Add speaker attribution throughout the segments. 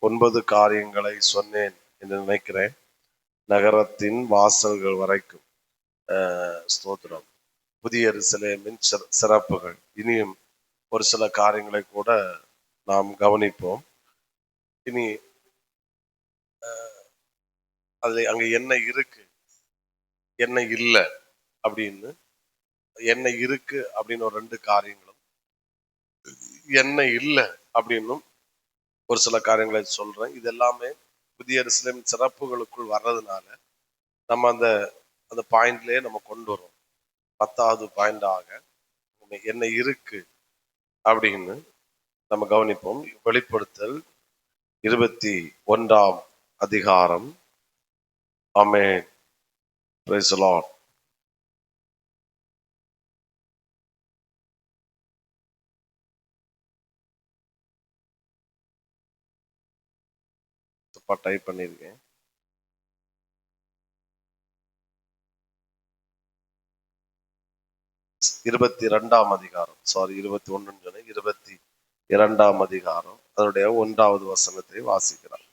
Speaker 1: 9 காரியங்களை சொன்னேன் என்று நினைக்கிறேன். நகரத்தின் வாசல்கள் வரைக்கும். ஸ்தோத்திரம். புதிய எருசலேமின் சிறப்புகள். இனியும் ஒரு சில காரியங்களை கூட நாம் கவனிப்போம். இனி அதுல அங்க என்ன இருக்கு, என்ன இல்லை அப்படின்னு, என்ன இருக்கு அப்படின்னு ஒரு 2 காரியங்களும், என்ன இல்லை அப்படின்னும் ஒரு சில காரியங்களை சொல்றேன். இது எல்லாமே புதிய எருசலேம் சிறப்புகளுக்குள் வர்றதுனால நம்ம அந்த அந்த பாயிண்ட்லயே நம்ம கொண்டு வரோம். 10வது பாயிண்டாக என்ன இருக்கு அப்படின்னு நம்ம கவனிப்போம். வெளிப்படுத்தல் 21ஆம் அதிகாரம். ஆமென். Praise the Lord. டைப் பண்ணிருக்கேன். 22ஆம் அதிகாரம், 21 சொன்னேன், 22ஆம் அதிகாரம், அதனுடைய 1வது வசனத்தை வாசிக்கிறார்.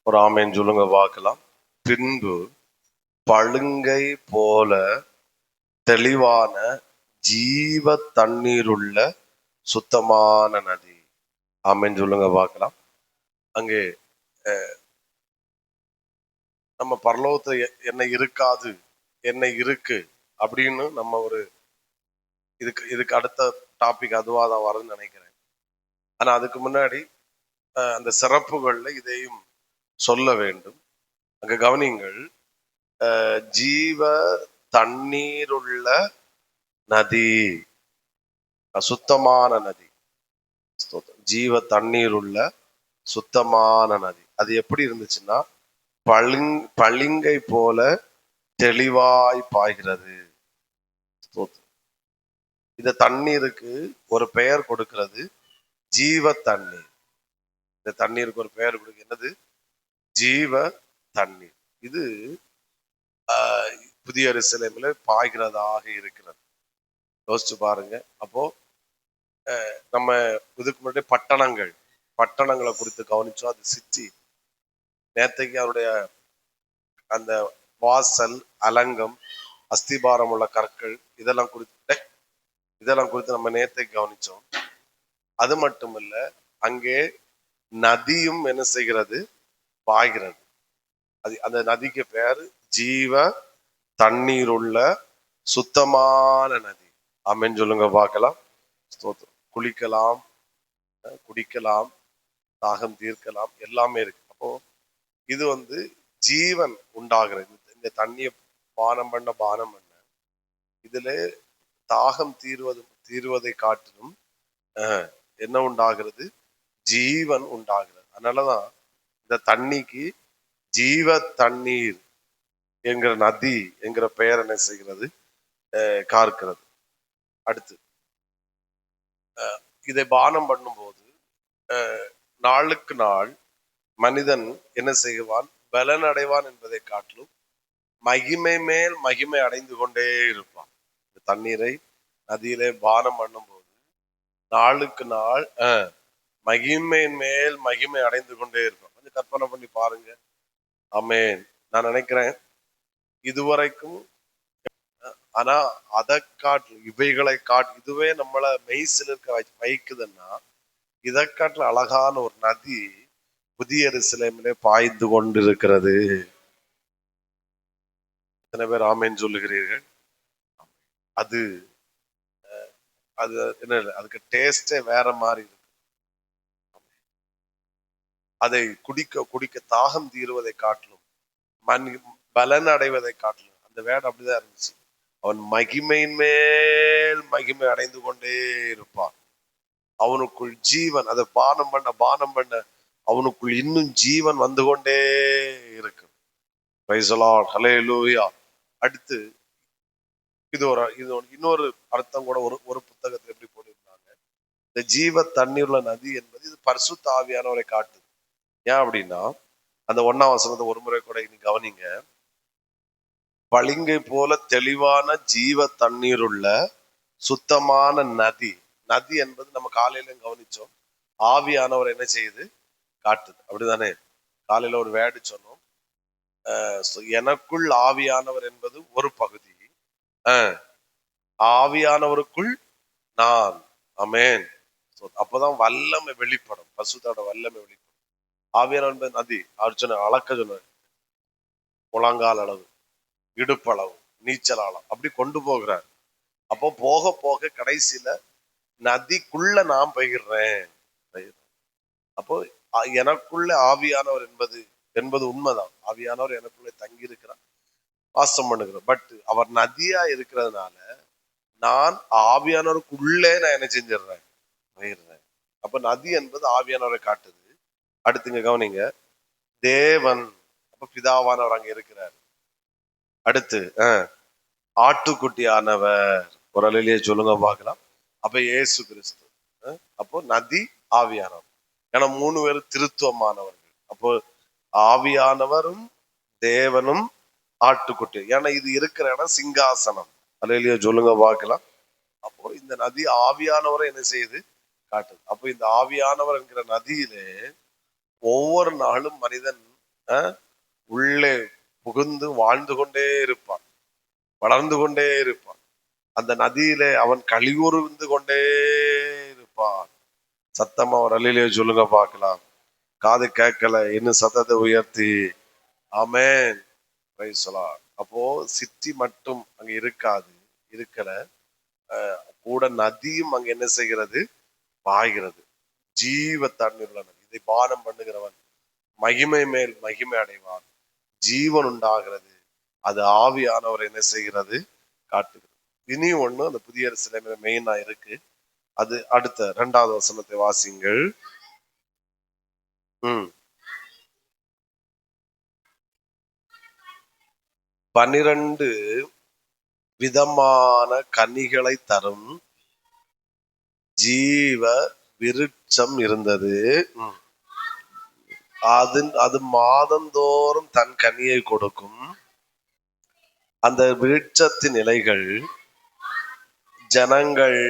Speaker 1: ஒரு ஆமென் சொல்லுங்க பார்க்கலாம். பின்பு பழுங்கை போல தெளிவான ஜீவ தண்ணீருள்ள சுத்தமான நதி. ஆமென் சொல்லுங்க பார்க்கலாம். அங்கே நம்ம பரலோகத்துல என்ன இருக்காது, என்ன இருக்கு அப்படின்னு நம்ம ஒரு இதுக்கு அடுத்த டாபிக் அதுவா தான் வரும்னு நினைக்கிறேன். ஆனா அதுக்கு முன்னாடி அந்த சிறப்புகள்ல இதையும் சொல்ல வேண்டும். அங்க கவனிங்கள். ஜீவ தண்ணீருள்ள நதி, சுத்தமான நதி. ஜீவ தண்ணீருள்ள சுத்தமான நதி. அது எப்படி இருந்துச்சுன்னா, பளிங்கை போல தெளிவாய் பாய்கிறது. இந்த தண்ணீருக்கு ஒரு பெயர் கொடுக்கிறது, ஜீவ தண்ணீர். இந்த தண்ணீருக்கு ஒரு பெயர் கொடுக்க, என்னது? ஜீவ தண்ணீர். இது புதிய எருசலேமில் பாய்கிறதாக இருக்கிறது. யோசிச்சு பாருங்க. அப்போ நம்ம இதுக்கு முன்னாடி பட்டணங்களை குறித்து கவனிச்சோம். அது சிட்டி. நேத்தைக்கு அவருடைய அந்த வாசல், அலங்கம், அஸ்திபாரம் உள்ள கற்கள், இதெல்லாம் குறித்து நம்ம நேத்தைக்கு கவனிச்சோம். அது மட்டும் இல்ல, அங்கே நதியும் என்ன செய்கிறது? பாய்கிறது. அந்த நதிக்கு பேரு ஜீவ தண்ணீர் உள்ள சுத்தமான நதி. ஆமென் சொல்லுங்க பார்க்கலாம். குளிக்கலாம், குடிக்கலாம், தாகம் தீர்க்கலாம், எல்லாமே இருக்கு. அப்போ இது ஜீவன் உண்டாகிறது. இந்த தண்ணியை பானம் பண்ண இதுல தாகம் தீர்வதை காட்டிலும் என்ன உண்டாகிறது? ஜீவன் உண்டாகிறது. அதனாலதான் இந்த தண்ணிக்கு ஜீவ தண்ணீர் என்கிற நதி என்கிற பெயர் என்ன செய்கிறது? காக்கிறது. அடுத்து இதை பானம் பண்ணும்போது நாளுக்கு நாள் மனிதன் என்ன செய்வான்? பலன் அடைவான் என்பதை காட்டிலும் மகிமை மேல் மகிமை அடைந்து கொண்டே இருப்பான். இந்த தண்ணீரை நதியிலே பானம் பண்ணும்போது நாளுக்கு நாள் மகிமையின் மேல் மகிமை அடைந்து கொண்டே இருப்பான். கொஞ்சம் கற்பனை பண்ணி பாருங்க. ஆமென். நான் நினைக்கிறேன் இதுவரைக்கும், ஆனா அதை இவைகளை இதுவே நம்மள மெய்சிலிருக்க வைக்குதுன்னா, இதை காட்டில் அழகான ஒரு நதி புதிய எருசலேமிலே பாய்ந்து கொண்டிருக்கிறது. எத்தனை பேர் ஆமென் சொல்லுகிறீர்கள்? அது என்ன, அதுக்கு டேஸ்டே வேற மாதிரி இருக்கு. அதை குடிக்க தாகம் தீருவதை காட்டிலும், பலன் அடைவதை காட்டிலும், அந்த வேட அப்படிதான் இருந்துச்சு. அவன் மகிமையின் மேல் மகிமை அடைந்து கொண்டே இருப்பான். அவனுக்குள் ஜீவன், அதை பானம் பண்ண அவனுக்குள் இன்னும் ஜீவன் வந்து கொண்டே இருக்கு. Praise the Lord. ஹல்லேலூயா. அடுத்து இது இன்னொரு அர்த்தம் கூட ஒரு புத்தகத்தில் எப்படி போட்டிருந்தாங்க, இந்த ஜீவ தண்ணீர்ல நதி என்பது இது பரிசுத்த ஆவியானவரை காட்டுது. ஏன் அப்படின்னா, அந்த 1ஆம் வசனத்தை ஒரு முறை கூட நீ கவனிங்க. பளிங்கை போல தெளிவான ஜீவ தண்ணீர் உள்ள சுத்தமான நதி. நதி என்பது நம்ம காலையில கவனிச்சோம், ஆவியானவர் என்ன செய்யுது, காட்டுது. அப்படிதானே? காலையில ஒரு வேர்டு சொன்னோம், எனக்குள் ஆவியானவர் என்பது ஒரு பகுதி, ஆவியானவருக்குள் நான். ஆமென். அப்பதான் வல்லமை வெளிப்படும், பசுத்தோட வல்லமை வெளிப்படும். ஆவியானவர் என்பது நதி. அவர் சொன்ன அளக்க சொன்ன முழங்கால் அளவு, இடுப்பு அளவு, நீச்சல் ஆழம், அப்படி கொண்டு போகிறார். அப்போ போக போக கடைசியில நதிக்குள்ள நான் பகிர்றேன். அப்போ எனக்குள்ள ஆவியானவர் என்பது என்பது உண்மைதான். ஆவியானவர் எனக்குள்ளே தங்கி இருக்கிறார், வாசம் பண்ணுகிறோம். பட் அவர் நதியா இருக்கிறதுனால நான் ஆவியானவருக்குள்ளே நான் என்ன செஞ்சிடுறேன், பகிர்றேன். அப்ப நதி என்பது ஆவியானவரை காட்டுது. அடுத்துங்க கவனிங்க, தேவன், அப்ப பிதாவானவர் அங்க இருக்கிறார். அடுத்து ஆட்டுக்குட்டியானவர், ஒரு அலையிலேயே சொல்லுங்க பார்க்கலாம். அப்ப இயேசு கிறிஸ்து. அப்போ நதி, ஆவியானவர். ஏன்னா 3 பேரும் திருத்துவமானவர்கள். அப்போ ஆவியானவரும் தேவனும் ஆட்டுக்குட்டி. ஏன்னா இது இருக்கிற இடம் சிங்காசனம். அலையிலேயே சொல்லுங்க பார்க்கலாம். அப்போ இந்த நதி ஆவியானவரை என்ன செய்யுது, காட்டுது. அப்போ இந்த ஆவியானவர் என்கிற நதியிலே ஒவ்வொரு நாளும் மனிதன் உள்ளே புகுந்து வாழ்ந்து கொண்டே இருப்பான், வளர்ந்து கொண்டே இருப்பான். அந்த நதியிலே அவன் கழிவுறுந்து கொண்டே இருப்பான். சத்தமா ஒரு அல்லேலூயா சொல்லுங்க பார்க்கலாம். காது கேட்கல, இன்னும் சத்தத்தை உயர்த்தி ஆமென். Praise the Lord. அப்போ சிட்டி மட்டும் அங்க இருக்காது, இருக்கல, கூட நதியும் அங்க என்ன செய்கிறது, பாய்கிறது. ஜீவ தண்ணீர் உள்ள நதி. இதை பானம் பண்ணுகிறவன் மகிமை மேல் மகிமை அடைவான். ஜீவன் உண்டாகிறது. அது ஆவியானவர் என்ன செய்கிறது, காட்டுகிறது. இனி ஒண்ணு அந்த புதிய எருசலேமில் மெயினா இருக்கு. அது அடுத்த 2வது வசனத்தை வாசிங்கள். 12 விதமான கனிகளை தரும் ஜீவ விருட்சம் இருந்தது. அது மாதந்தோறும் தன் கனியை கொடுக்கும். அந்த விருட்சத்தின் இலைகள் ஜனங்கள்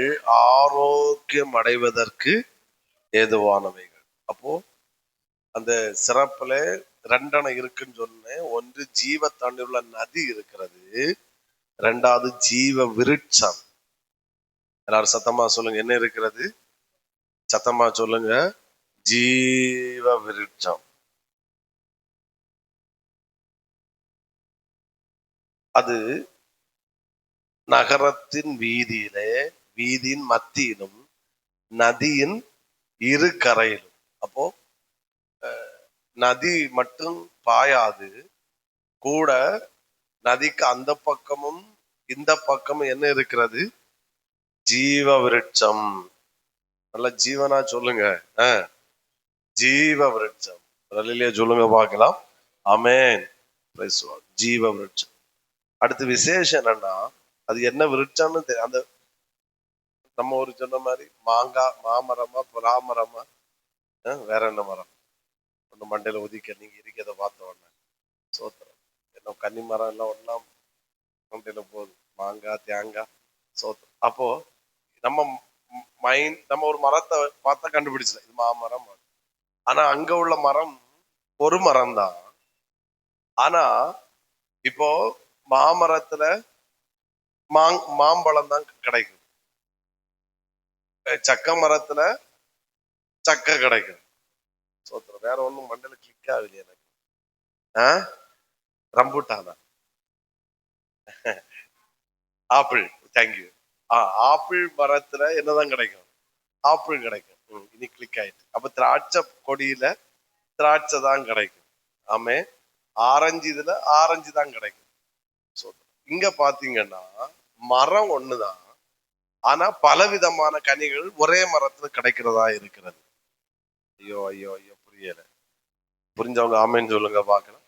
Speaker 1: ஆரோக்கியம் அடைவதற்கு ஏதுவானவைகள். அப்போ அந்த சிறப்புல 2 இருக்குன்னு சொன்னேன். ஒன்று ஜீவ தண்ணீர் உள்ள நதி இருக்கிறது, 2வது ஜீவ விருட்சம். எல்லாரும் சத்தமா சொல்லுங்க, என்ன இருக்கிறது? சத்தமா சொல்லுங்க, ஜீவ விருட்சம். அது நகரத்தின் வீதியின் மத்தியிலும் நதியின் இரு கரையிலும். அப்போ நதி மட்டும் பாயாது, கூட நதிக்கு அந்த பக்கமும் இந்த பக்கமும் என்ன இருக்கிறது, ஜீவ விருட்சம். நல்ல ஜீவனா சொல்லுங்க, ஜீவ விருட்சம். சொல்லுங்க பார்க்கலாம். ஆமென். ஜீவ விருட்சம். அடுத்து விசேஷம் என்னன்னா, அது என்ன விருட்சம்னு அந்த நம்ம ஒரு சொன்ன மாதிரி மாங்காய், மாமரமா, பலாமரமா, வேற என்ன மரம் ஒண்ணு மண்டையில ஒதுக்க நீங்க இருக்கிறத பார்த்த உடனே சோத்திரம். என்ன கன்னி மரம் எல்லாம் ஒண்ணா மண்டையில போகுது, மாங்காய், தேங்காய், சோத்திரம். அப்போ நம்ம நம்ம ஒரு மரத்தை பார்த்தா கண்டுபிடிச்சல இது மாமரம். ஆனா அங்க உள்ள மரம் ஒரு மரம் தான். ஆனா இப்போ மாமரத்துல மாம்பழம் தான் கிடைக்கும், சக்க மரத்துல சக்க கிடைக்கும். சோத்திரம். வேற ஒண்ணும் மண்டல கிளிக் ஆகுது எனக்கு. ரம்பூட்டானா, ஆப்பிள். தேங்க்யூ. ஆப்பிள் மரத்துல என்னதான் கிடைக்கும், ஆப்பிள் கிடைக்கும். இனி கிளிக் ஆயிட்டு. அப்ப திராட்சை கொடியில திராட்சை தான் கிடைக்கும். ஆமே. ஆரஞ்சு இதுல ஆரஞ்சு தான் கிடைக்கும். இங்க பாத்தீங்கன்னா மரம் ஒண்ணுதான், ஆனா பலவிதமான கனிகள் ஒரே மரத்துல கிடைக்கிறதா இருக்கிறது. ஐயோ ஐயோ ஐயோ, புரியல. புரிஞ்சவங்க ஆமேன்னு சொல்லுங்க பார்க்கலாம்.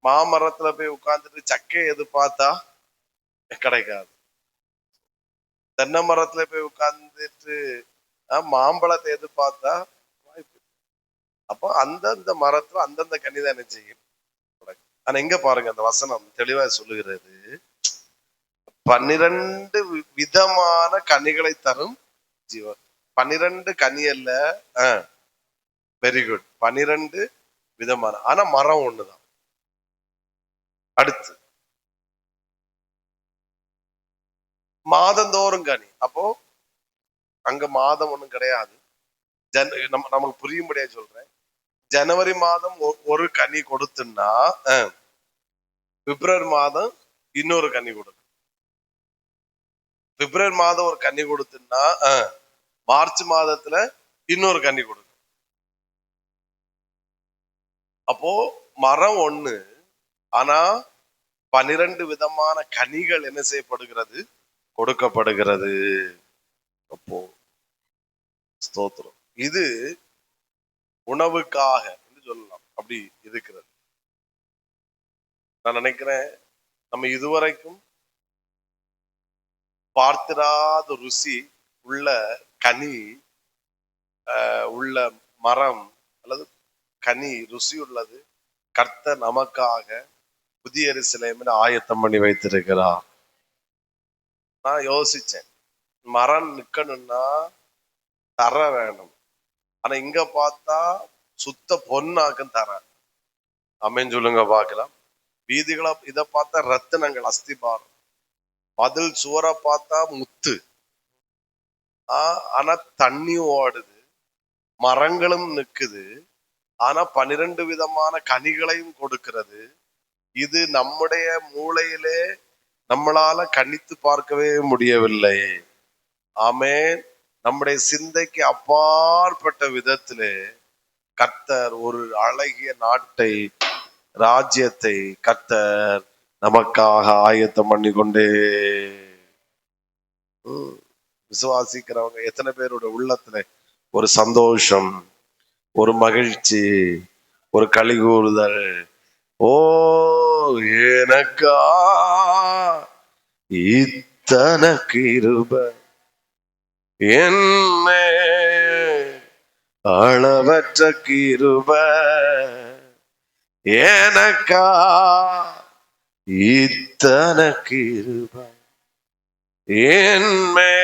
Speaker 1: மாமரத்துல போய் உட்கார்ந்துட்டு சக்கை எதிர்பார்த்தா கிடைக்காது. தென்னை மரத்துல போய் உட்கார்ந்துட்டு மாம்பழத்தை எதிர்பார்த்தா வாய்ப்பு. அப்போ அந்தந்த மரத்துல அந்தந்த கனி தான் என்ன செய்யும். ஆனா இங்க பாருங்க, அந்த வசனம் தெளிவா சொல்லுகிறது, 12 விதமான கனிகளை தரும் ஜீவன். 12 கனி அல்ல, வெரி குட், 12 விதமான, ஆனா மரம் ஒண்ணுதான். அடுத்து மாதந்தோறும் கனி. அப்போ அங்க மாதம் ஒண்ணும் கிடையாது. நமக்கு புரியும்படியா சொல்றேன். ஜனவரி மாதம் ஒரு கனி கொடுத்துன்னா பிப்ரவரி மாதம் இன்னொரு கனி கொடுக்கும். பிப்ரவரி மாதம் ஒரு கனி கொடுத்துன்னா மார்ச் மாதத்துல இன்னொரு கனி கொடுக்கும். அப்போ மரம் ஒண்ணு, ஆனா 12 விதமான கனிகள் என்ன செய்யப்படுகிறது, கொடுக்கப்படுகிறது. அப்போ ஸ்தோத்திரம். இது உணவுக்காக என்று சொல்லலாம். அப்படி இருக்கிறது. நான் நினைக்கிறேன், நம்ம இதுவரைக்கும் பார்த்திராத ருசி உள்ள கனி உள்ள மரம் அல்லது கனி ருசி உள்ளது கர்த்தர் நமக்காக புதிய எருசலேமில் ஆயத்தம் பண்ணி வைத்திருக்கிறார். நான் யோசிச்சேன், மரம் நிக்கணும்னா தர வேணும். ஆனா இங்க பார்த்தா சுத்த பொன்னாக்கும் தர. அமேன் சொல்லுங்க பார்க்கலாம். வீதிகளை இதை பார்த்தா ரத்தினங்கள், அஸ்திபாரம். மதில் சுவரை பார்த்தா முத்து. ஆனா தண்ணி ஓடுது, மரங்களும் நிக்குது, ஆனா 12 விதமான கனிகளையும் கொடுக்கிறது. இது நம்முடைய மூளையிலே நம்மளால கணித்து பார்க்கவே முடியவில்லை. ஆமென். நம்முடைய சிந்தைக்கு அப்பாற்பட்ட விதத்திலே கர்த்தர் ஒரு அழகிய நாட்டை, ராஜ்யத்தை கர்த்தர் நமக்காக ஆயத்தம் பண்ணி கொண்டே. விசுவாசிக்கிறவங்க எத்தனை பேரோட உள்ளத்துல ஒரு சந்தோஷம், ஒரு மகிழ்ச்சி, ஒரு களிகூறுதல். ஓ எனக்கா இத்தனை கிருபை, என்ன அளவற்ற கிருபை, எனக்கா இத்தனை கிருபை, என்மே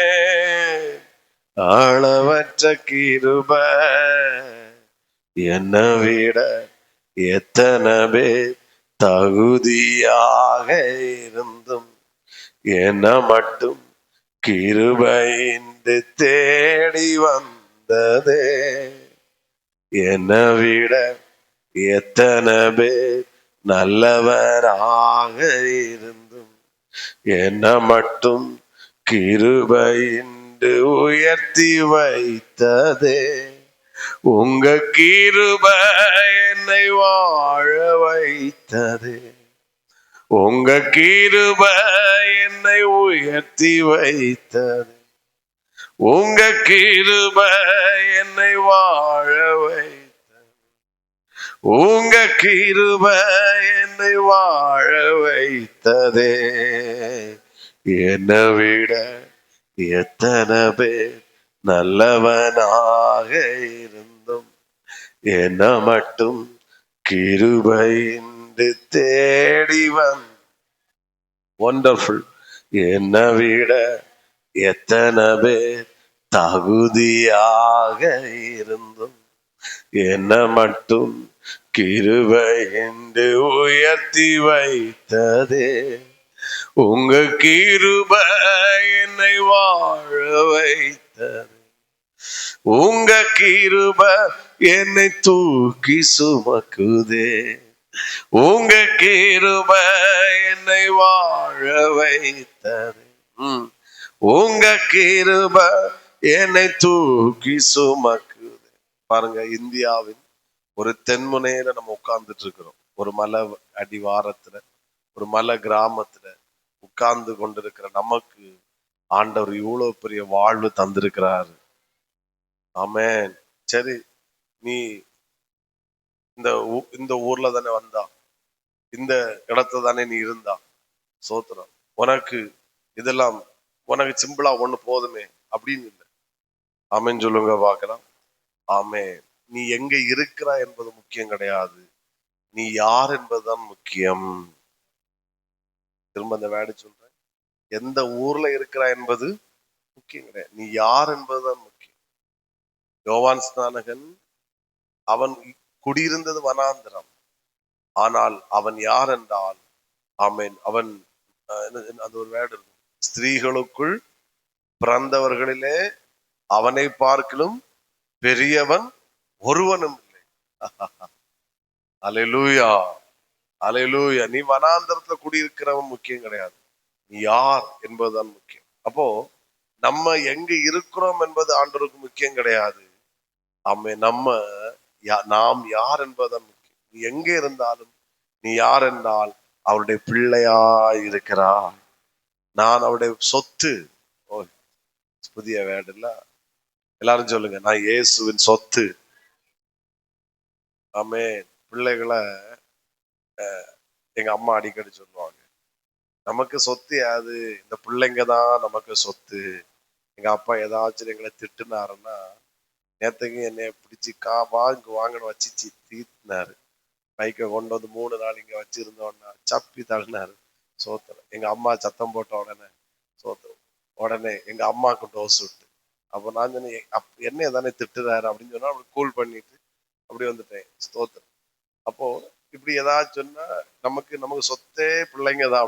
Speaker 1: அளவற்ற கிருபை, என்னை விட எத்தனை பேர் தகுதியாக இருந்தும் என்ன மட்டும் கிருபையின்றி தேடி வந்ததே. என்னை விட எத்தனை பேர் நல்லவராக இருந்தும் என்ன மட்டும் கிருபையின்றி உயர்த்தி வைத்ததே. உங்க கிருபை என்னை வாழ வைத்ததே. உங்க கிருபை என்னை உயர்த்தி வைத்தது. உங்க கிருபை என்னை வாழ வைத்தது. உங்க கிருபை என்னை வாழ வைத்ததே. என்னை விட எத்தனை பேர் நல்லவனாக இருந்தும் என்ன மட்டும் கிருபையின்றி தேடி வந்த. வண்டர்ஃபுல். என்னை விட எத்தனை பேர் தகுதியாக இருந்தும் என்ன மட்டும் கிருபையின்றி உயர்த்தி வைத்ததே. உங்க கிருபை என்னை வாழ வைத்தது. உங்க கிருபை என்னை தூக்கி சுமக்குதே. உங்க கிருபை என்னை வாழ வைத்தது. உங்க கிருபை என்னை தூக்கி சுமக்குது. பாருங்க, இந்தியாவின் ஒரு தென்முனையில நம்ம உட்கார்ந்துட்டு இருக்கிறோம். ஒரு மலை அடிவாரத்துல, ஒரு மலை கிராமத்துல உட்கார்ந்து கொண்டிருக்கிற நமக்கு ஆண்டவர் இவ்வளவு பெரிய வாழ்வு தந்திருக்கிறாரு. ஆமென். சரி, நீ இந்த ஊர்ல தானே வந்தா, இந்த இடத்துல தானே நீ இருந்தா, சோத்திரம். உனக்கு இதெல்லாம் உனக்கு சிம்பிளா ஒண்ணு போதுமே அப்படின்னு இல்லை. ஆமென் சொல்லுங்க பார்க்கலாம். ஆமென். நீ எங்க இருக்கிறாய் என்பது முக்கியம் கிடையாது, நீ யார் என்பதுதான் முக்கியம். திரும்ப அந்த வேர்டு சொல்றேன், எந்த ஊர்ல இருக்கிறாய் என்பது முக்கியம் கிடையாது, நீ யார் என்பதுதான் முக்கியம். யோவான் ஸ்நானகன் அவன் குடியிருந்தது வனாந்திரம், ஆனால் அவன் யார் என்றால், ஆமேன், அவன் அது ஒரு வேர்டு இருக்கும், ஸ்திரீகளுக்குள் பிறந்தவர்களிலே அவனை பார்க்கிலும் பெரியவன் ஒருவனும் இல்லை. அல்லேலூயா, அல்லேலூயா. நீ வனாந்தரத்துல குடியிருக்கிறவன் முக்கியம் கிடையாது, நீ யார் என்பதுதான் முக்கியம். அப்போ நம்ம எங்க இருக்கிறோம் என்பது ஆண்டவருக்கு முக்கியம் கிடையாது. நாம் யார் என்பதுதான் முக்கியம். நீ எங்க இருந்தாலும் நீ யார் என்றால் அவருடைய பிள்ளையா இருக்கிறார். நான் அவருடைய சொத்து. ஓ, புதிய வேர்டு இல்ல, எல்லாரும் சொல்லுங்க, நான் இயேசுவின் சொத்து. ஆமென். பிள்ளைகளை எங்க அம்மா அடிக்கடி சொல்லுவாங்க, நமக்கு சொத்து யாது, இந்த பிள்ளைங்க தான் நமக்கு சொத்து. எங்க அப்பா ஏதாச்சும் எங்களை திட்டுனாருன்னா, நேற்றுக்கு என்னைய பிடிச்சி வாங்கன்னு வச்சு தீத்தினாரு. பைக்கை கொண்டு வந்து 3 நாள் இங்க வச்சிருந்தோன்னா சப்பி தள்ளினாரு. சோத்திரம். எங்க அம்மா சத்தம் போட்ட உடனே சோத்திரம். உடனே எங்க அம்மாவுக்கு டோஸ் விட்டு, அப்போ நான் சொன்னேன், என்னைய தானே திட்டுறாரு அப்படின்னு சொன்னா அப்படி கூல் பண்ணிட்டு அப்படி வந்துட்டேன். ஸ்தோத்திரம். அப்போ இப்படி ஏதாச்சும் சொன்னா நமக்கு சொத்தே பிள்ளைங்க தான்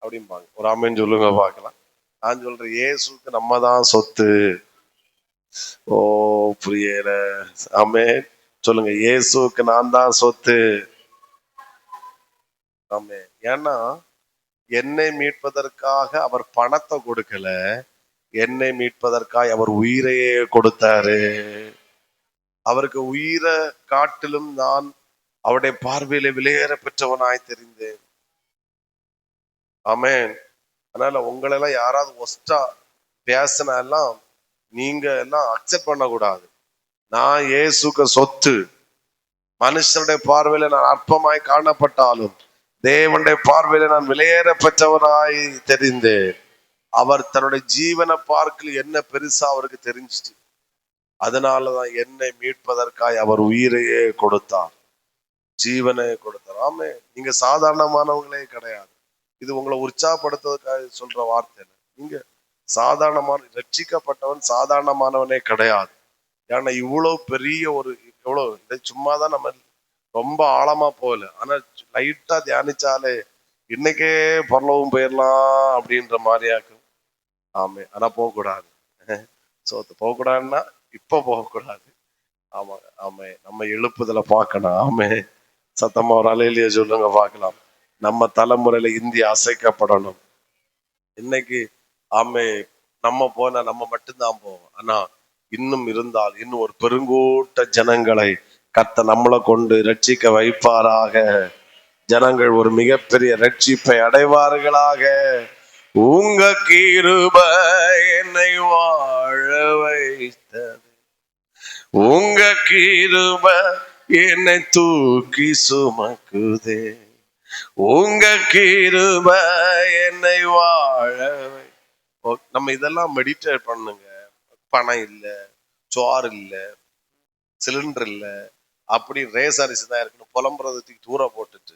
Speaker 1: அப்படிம்பாங்க. ஒரு ஆமேன்னு சொல்லுங்க பார்க்கலாம். நான் சொல்றேன், இயேசுக்கு நம்ம தான் சொத்து. ஓ, புரியல. ஆமென். சொல்லுங்க, இயேசுக்கு நான் தான் சொத்து. ஆமென். ஏன்னா என்னை மீட்பதற்காக அவர் பணத்தை கொடுக்கல, என்னை மீட்பதற்காக அவர் உயிரையே கொடுத்தாரு. அவருக்கு உயிரை காட்டிலும் நான் அவருடைய பார்வையில விலையேற பெற்றவனாய் தெரிந்தேன். ஆமென். அதனால உங்களெல்லாம் யாராவது ஒஸ்டா பேசினா எல்லாம் நீங்க எல்லாம் அக்செப்ட் பண்ணக்கூடாது. நான் இயேசுக்கு சொத்து. மனுஷனுடைய பார்வையில நான் அற்பமாய் காணப்பட்டாலும் தேவனுடைய பார்வையில நான் விலையேற பெற்றவனாய் தெரிந்தேன். அவர் தன்னுடைய ஜீவனை பார்க்கல என்ன பெருசா அவருக்கு தெரிஞ்சிச்சு. அதனாலதான் என்னை மீட்பதற்காய் அவர் உயிரையே கொடுத்தார், ஜீவனை கொடுத்தார். ஆமே, நீங்க சாதாரணமானவங்களே கிடையாது. இது உங்களை உற்சாகப்படுத்துவதற்காக சொல்ற வார்த்தை. நீங்க சாதாரணமான ரட்சிக்கப்பட்டவன் சாதாரணமானவனே கிடையாது. ஏன்னா இவ்வளவு பெரிய இவ்வளவு இதை சும்மாதான் நம்ம ரொம்ப ஆழமா போகல, ஆனா லைட்டா தியானிச்சாலே இன்னைக்கே பரலோகம் போயிடலாம் அப்படின்ற மாதிரியாக்கும். ஆமே, ஆனா போகக்கூடாது. போகக்கூடாதுன்னா இப்ப போகக்கூடாது. ஆமா, ஆமே, நம்ம எழுப்புதல பார்க்கணும். ஆமே, சத்தமா ஒரு அலையிலேயே சொல்லுங்க பார்க்கலாம். நம்ம தலைமுறையில இந்தியா அசைக்கப்படணும். இன்னைக்கு ஆமே, நம்ம போனா நம்ம மட்டும்தான் போவோம். ஆனா இன்னும் இருந்தால் இன்னும் ஒரு பெருங்கூட்ட ஜனங்களை கர்த்தர் நம்மளை கொண்டு ரட்சிக்க வைப்பாராக. ஜனங்கள் ஒரு மிகப்பெரிய ரட்சிப்பை அடைவார்களாக. உங்க கிருபை என்னை வாழ வைத்தது, உங்க கிருபை என்னை தூக்கி சுமக்குதே, உங்க கிருபை என்னை வாழ. நம்ம இதெல்லாம் மெடிடேட் பண்ணுங்க. பணம் இல்ல, சோறு இல்ல, சிலிண்டர் இல்ல, அப்படி ரேஸ் அரிசி தான் இருக்குன்னு புலம்புறதுக்கு தூர போட்டுட்டு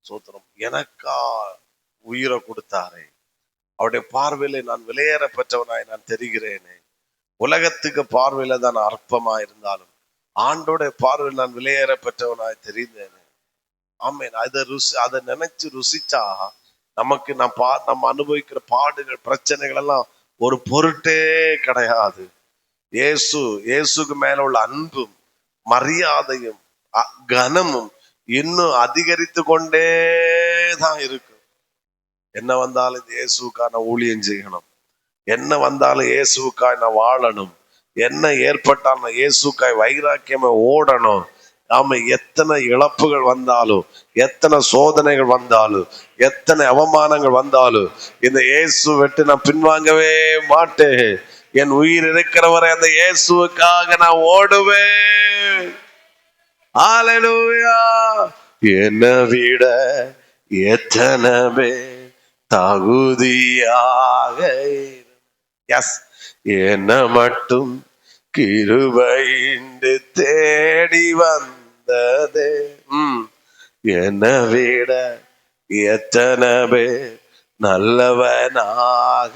Speaker 1: சோத்திரம், எனக்கா உயிரை கொடுத்தாரே, அவருடைய பார்வையில நான் விலையேற பெற்றவனாய் நான் தெரிகிறேனே. உலகத்துக்கு பார்வையில தான் அற்பமா இருந்தாலும் ஆண்டோடைய பார்வையில் நான் விலையேற பெற்றவனாய் தெரிந்தேனே. ஆமேன். அதை நினைச்சு ருசிச்சா நமக்கு நம்ம அனுபவிக்கிற பாடுகள் பிரச்சனைகள் எல்லாம் ஒரு பொருட்டே கிடையாது. இயேசுக்கு மேல உள்ள அன்பும் மரியாதையும் கனமும் இன்னும் அதிகரித்து கொண்டே தான் இருக்கும். என்ன வந்தாலும் இந்த இயேசுக்காக நான் ஊழியம் செய்யணும், என்ன வந்தாலும் இயேசுக்காய் நான் வாழணும், என்ன ஏற்பட்டாலும் நான் இயேசுக்காய் வைராக்கியமா ஓடணும். நாம எத்தனை இழப்புகள் வந்தாலும், எத்தனை சோதனைகள் வந்தாலும், எத்தனை அவமானங்கள் வந்தாலும் இந்த இயேசு விட்டு நான் பின்வாங்கவே மாட்டேன். என் உயிர் இருக்கிறவரை அந்த இயேசுக்காக நான் ஓடுவேன். ஹல்லேலூயா. என்னை விட எத்தனை பேர் தகுதியாக, எஸ், என்ன மட்டும் கிருபையின்று தேடி வந்ததே. என்னை விட எத்தனை பேர் நல்லவனாக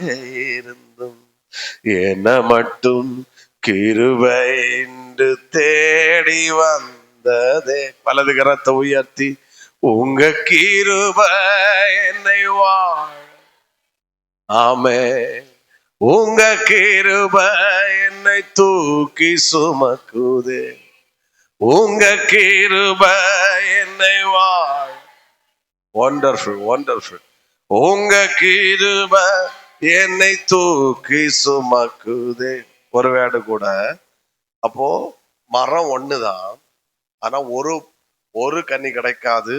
Speaker 1: இருந்தும் என்ன மட்டும் கிருபையின்று தேடி வந்ததே. வலது கரத்தை உயர்த்தி, உங்க கிருபை என்னை வாழ். ஆமென். உங்க கிருபை என்னை தூக்கி சுமக்குதே. உங்க கிருபை என்னை வாழ். Wonderful, wonderful. உங்க கிருபை என்னை தூக்கி சுமக்குதே. ஒரு வேடு கூட. அப்போ மரம் ஒண்ணுதான், ஆனா ஒரு கனி கிடைக்காது.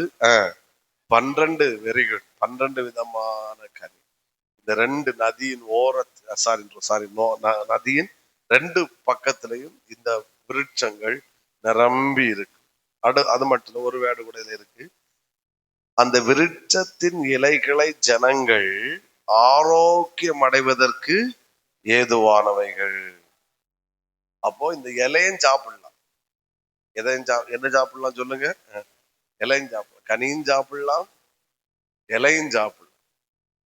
Speaker 1: 12 வெரி குட், 12 விதமான கனி. இந்த 2 நதியின் நதியின் 2 பக்கத்திலையும் இந்த விருட்சங்கள் நிரம்பி இருக்கு. அது மட்டும் ஒரு வேடு கூட இருக்கு. அந்த விருட்சத்தின் இலைகளை ஜனங்கள் ஆரோக்கியம் அடைவதற்கு ஏதுவானவைகள். அப்போ இந்த இலையும் சாப்பிடலாம். என்ன சாப்பிடலாம் சொல்லுங்க? இலையும் சாப்பிடலாம், கனியும் சாப்பிடலாம், இலையும் சாப்பிடலாம்.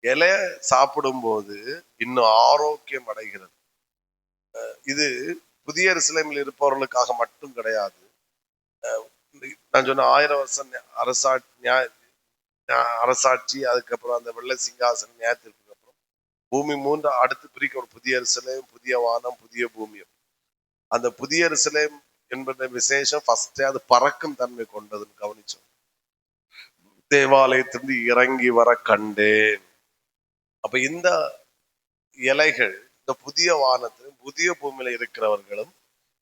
Speaker 1: இலை சாப்பிடும் போது இன்னும் ஆரோக்கியம் அடைகிறது. இது புதிய எருசலேமில் இருப்பவர்களுக்காக மட்டும் கிடையாது. நான் சொன்ன 1000 வருஷம் அரசாட்சி, அதுக்கப்புறம் அந்த வெள்ளை சிங்காசன நியாயத்திற்கு அப்புறம் பூமி 3 அடுத்து பிரிக்க ஒரு புதிய எருசலேம், புதிய வானம், புதிய பூமி. அந்த புதிய எருசலேம் என்பது விசேஷம். ஃபர்ஸ்டே அது பறக்கும் தன்மை கொண்டதுன்னு கவனிச்சோம். தேவாலயத்திலிருந்து இறங்கி வர கண்டேன். அப்ப இந்த இலைகள் இந்த புதிய வானத்திலும் புதிய பூமியில இருக்கிறவர்களும்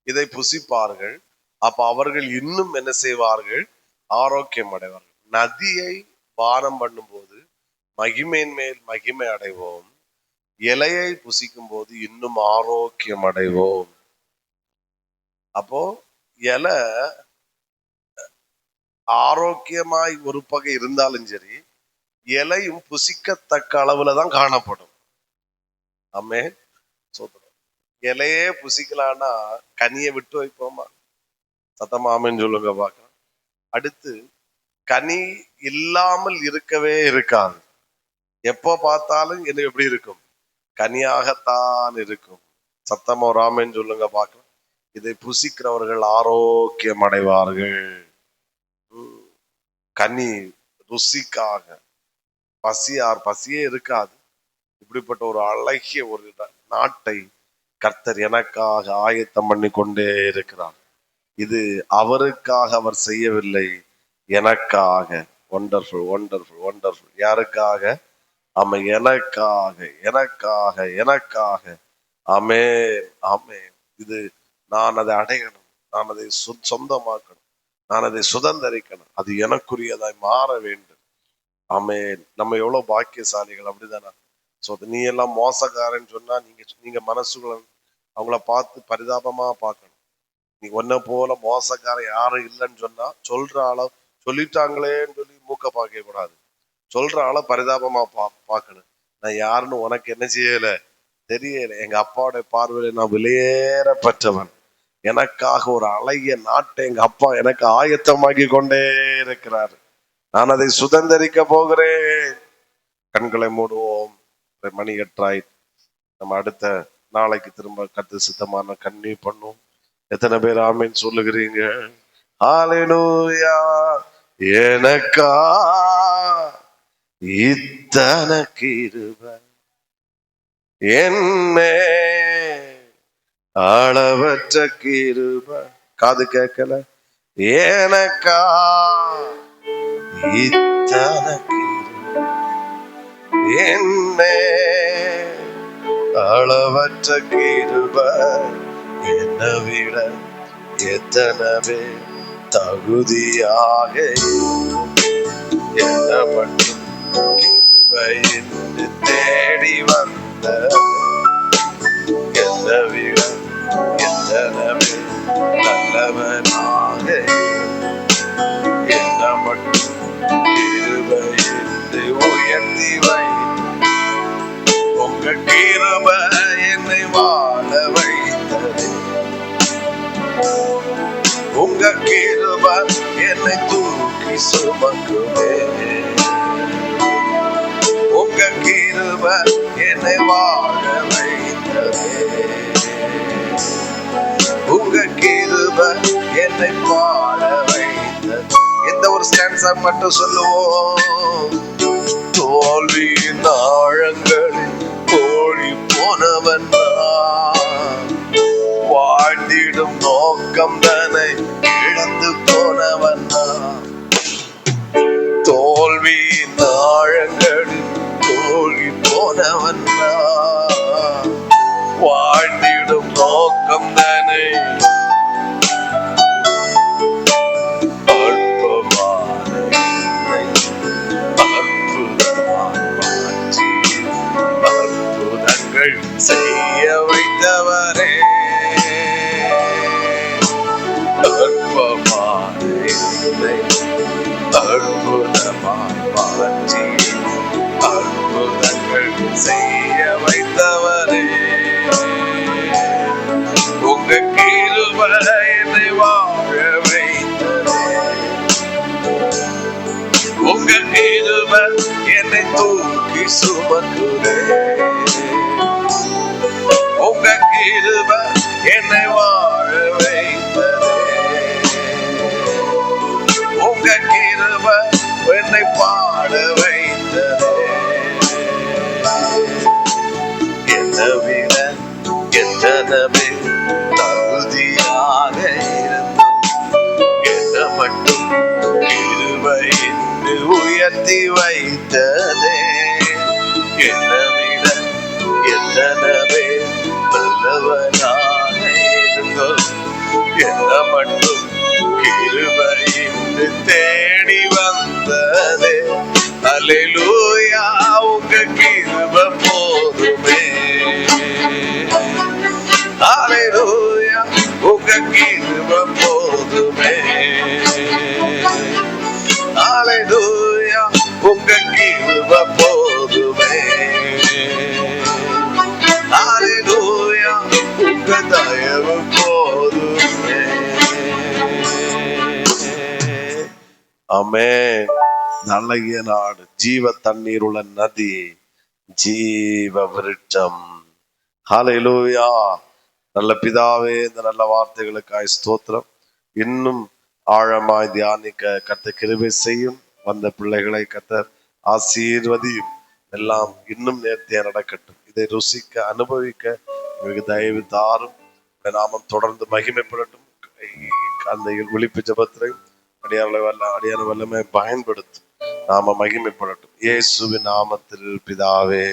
Speaker 1: இதை புசிப்பார்கள். அப்ப அவர்கள் இன்னும் என்ன செய்வார்கள்? ஆரோக்கியம் அடைவார்கள். நதியை பானம் பண்ணும் போது மகிமையின் மேல் மகிமை அடைவோம். இலையை புசிக்கும் போது இன்னும் ஆரோக்கியம் அடைவோம். அப்போ இலை ஆரோக்கியமாய் ஒரு பகை இருந்தாலும் சரி, இலையும் புசிக்கத்தக்க அளவுல தான் காணப்படும். ஆமென். சோதரம். இலையே புசிக்கலான்னா கனியை விட்டு வைப்போமா? சத்தமா ஆமென் சொல்லுங்க பார்க்கலாம். அடுத்து, கனி இல்லாமல் இருக்கவே இருக்காது. எப்போ பார்த்தாலும் என்ன எப்படி இருக்கும்? கனியாகத்தான் இருக்கும். சத்தமா ஒரு ஆமென் சொல்லுங்க பார்க்கலாம். இதை புசிக்கிறவர்கள் ஆரோக்கியம் அடைவார்கள். கனி ருசிக்காக பசியே இருக்காது. இப்படிப்பட்ட ஒரு அழகிய ஒரு நாட்டை கர்த்தர் எனக்காக ஆயத்தம் பண்ணி கொண்டே இருக்கிறார். இது அவருக்காக அவர் செய்யவில்லை, எனக்காக. Wonderful, wonderful, wonderful. யாருக்காக? ஆமே, எனக்காக, எனக்காக, எனக்காக. ஆமென், ஆமென். இது நான் அதை அடையணும், நான் அதை சொந்தமாக்கணும், நான் அதை சுதந்திரிக்கணும், அது எனக்குரியதாய் மாற வேண்டும். ஆமென். நம்ம எவ்வளவு பாக்கியசாலிகள், அப்படிதானே? நீ எல்லாம் மோசக்காரன்னு சொன்னா நீங்க மனசுக்குள்ள அவங்கள பார்த்து பரிதாபமா பார்க்கணும். நீ ஒன்ன போல மோசக்காரன் யாரும் இல்லைன்னு சொன்னா சொல்லிட்டாங்களேன்னு சொல்லி மூக்க பார்க்க கூடாது. சொல்ற ஆளை பரிதாபமா பார்க்கணும். நான் யாருன்னு உனக்கு என்ன செய்யல தெரியல. எங்க அப்பாவுடைய பார்வையில நான் வெளியேறப்பட்டவன். எனக்காக ஒரு அழகிய நாட்டை எங்க அப்பா எனக்கு ஆயத்தமாக்கி கொண்டே இருக்கிறார். நான் அதை சுதந்திரிக்க போகிறேன். கண்களை மூடுவோம். மணி 8 நம்ம அடுத்த நாளைக்கு திரும்ப கர்த்தர் சித்தமான கண்ணி பண்ணும். எத்தனை பேர் ஆமீன் சொல்லுகிறீங்க? ஹல்லேலூயா. எனக்கா இத்தனை கிருபை என்னே அளவற்ற கிருபை. காது கேட்கல. எனக்கா இத்தனை கிருபை என்னே அளவற்ற கிருபை. என்னை விட எத்தனை பேர் தகுதியாக என்ன மட்டும் கிருபையில் தேடி வந்த என்னை விட எத்தனை பேர் நல்லவனாக என்ன மட்டும் கிருபையில் உயர்த்தி வை. உங்க கிருபை என்னை வாழ வைத்தது. கிருபை என்னை தூக்கி சுமக்குமே. உங்க கிருபை என்னை வாழ வைத்ததே. உங்க கிருபை என்னை வாழ வைத்தது. எந்த ஒரு ஸ்டான்ஸா மட்டும் சொல்லுவோம். தோல்வியின் ஆழங்களில் ஓடி போனவன் வாழ்ந்திடும் நோக்கம் தானே இழந்து போனவன். தோல்வியின் ஆழங்களில் ஓடி போனவன் வாழ்ந்திடும் நோக்கம் தானே. செய்ய வைத்தவரே அற்புதமாய் மாற்றி அற்புதங்கள் செய்ய வைத்தவரே. உங்க கிருபை என்னை வாழ வைத்ததே. உங்க கிருபை என்னை தூக்கி சுமக்குதே. உங்க கிருபை என்னை வாழ வைத்ததே. உங்க கிருபை என்னை பாட வைத்ததே. என்னை விட எத்தனை தகுதியாக இருந்தும் என்னை மட்டும் கிருபை என்று உயர்த்தி வைத்ததே. என்னை விட எத்தனை நல்லவனாக இருந்தும் என்னை மட்டும் கிருபை என்று தேடி வந்ததே. அல்லேலூயா, உங்க கிருபை போதுமே. அல்லேலூயா, உங்க கிருபை போதுமே. அல்லேலூயா, உங்க கிருபை போதுமே. அல்லேலூயா, உங்க தயவு போதுமே. ஆமென். நல்ல நாடு, ஜீவ தண்ணீர் உள்ள நதி, ஜீவ விருட்சம். ஹல்லேலூயா. நல்ல பிதாவே, இந்த நல்ல வார்த்தைகளுக்காய் ஸ்தோத்திரம். இன்னும் ஆழமாய் தியானிக்க கர்த்தர் கிருபை செய்யும். வந்த பிள்ளைகளை கர்த்தர் ஆசீர்வதியும். எல்லாம் இன்னும் நேர்த்தியா நடக்கட்டும். இதை ருசிக்க அனுபவிக்க உங்களுக்கு தயவு தாரும். நாமம் தொடர்ந்து மகிமைப்படட்டும். அந்த விழிப்பு ஜபத்திலையும் அடியான வல்லமை பயன்படுத்தும். நாம மகிமைப்படட்டும். இயேசுவின் நாமத்தில் பிதாவே.